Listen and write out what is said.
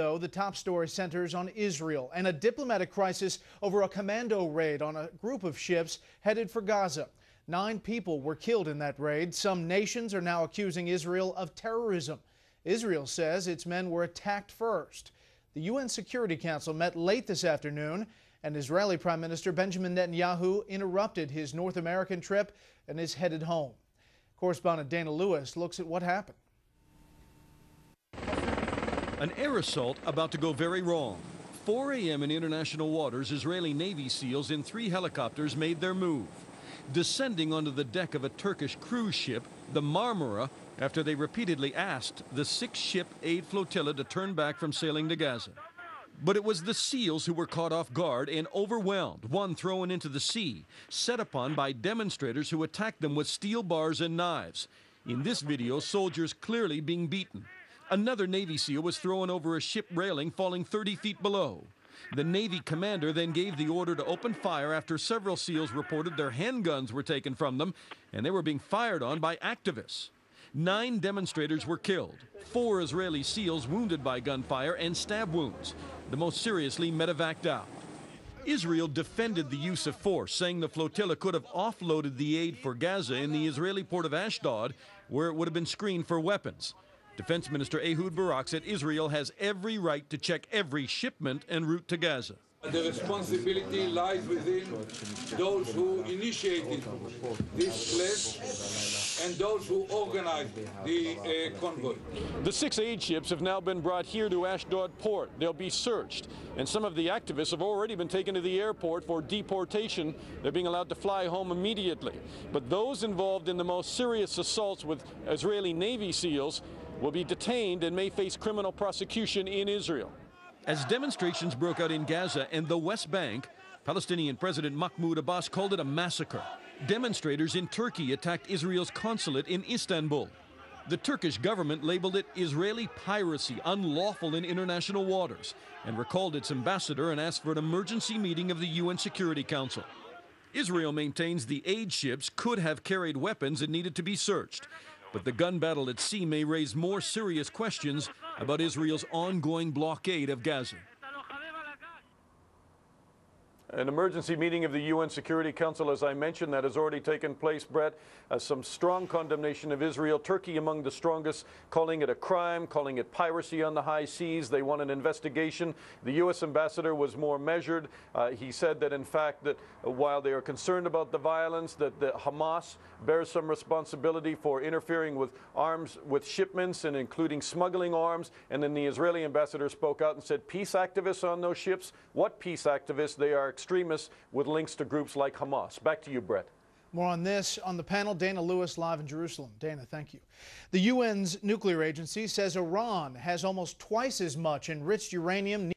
though, the top story centers on Israel and a diplomatic crisis over a commando raid on a group of ships headed for Gaza. 9 people were killed in that raid. Some nations are now accusing Israel of terrorism. Israel says its men were attacked first. The UN Security Council met late this afternoon, and Israeli Prime Minister Benjamin Netanyahu interrupted his North American trip and is headed home. Correspondent Dana Lewis looks at what happened. An air assault about to go very wrong. 4 a.m. in international waters, Israeli Navy SEALs in 3 helicopters made their move, descending onto the deck of a Turkish cruise ship, the Marmara, after they repeatedly asked the 6-ship aid flotilla to turn back from sailing to Gaza. But it was the SEALs who were caught off guard and overwhelmed, one thrown into the sea, set upon by demonstrators who attacked them with steel bars and knives. In this video, soldiers clearly being beaten. Another Navy SEAL was thrown over a ship railing, falling 30 feet below. The Navy commander then gave the order to open fire after several SEALs reported their handguns were taken from them and they were being fired on by activists. 9 demonstrators were killed, 4 Israeli SEALs wounded by gunfire and stab wounds. The most seriously medevaced out. Israel defended the use of force, saying the flotilla could have offloaded the aid for Gaza in the Israeli port of Ashdod, where it would have been screened for weapons. Defense Minister Ehud Barak said Israel has every right to check every shipment en route to Gaza. The responsibility lies within those who initiated this pledge and those who organized the convoy. The 6 aid ships have now been brought here to Ashdod port. They'll be searched, and some of the activists have already been taken to the airport for deportation. They're being allowed to fly home immediately. But those involved in the most serious assaults with Israeli Navy SEALs will be detained and may face criminal prosecution in Israel. As demonstrations broke out in Gaza and the West Bank, Palestinian President Mahmoud Abbas called it a massacre. Demonstrators in Turkey attacked Israel's consulate in Istanbul. The Turkish government labeled it Israeli piracy, unlawful in international waters, and recalled its ambassador and asked for an emergency meeting of the UN Security Council. Israel maintains the aid ships could have carried weapons and needed to be searched. But the gun battle at sea may raise more serious questions about Israel's ongoing blockade of Gaza. An emergency meeting of the UN Security Council, as I mentioned, that has already taken place, Brett. Some strong condemnation of Israel. Turkey among the strongest, calling it a crime, calling it piracy on the high seas. They want an investigation. The U.S. ambassador was more measured. He said that, in fact, that while they are concerned about the violence, that the Hamas bears some responsibility for interfering with arms, with shipments, and including smuggling arms. And then the Israeli ambassador spoke out and said, peace activists on those ships? What peace activists? They are extremists with links to groups like Hamas. Back to you, Brett. More on this on the panel. Dana Lewis live in Jerusalem. Dana, thank you. The UN's nuclear agency says Iran has almost twice as much enriched uranium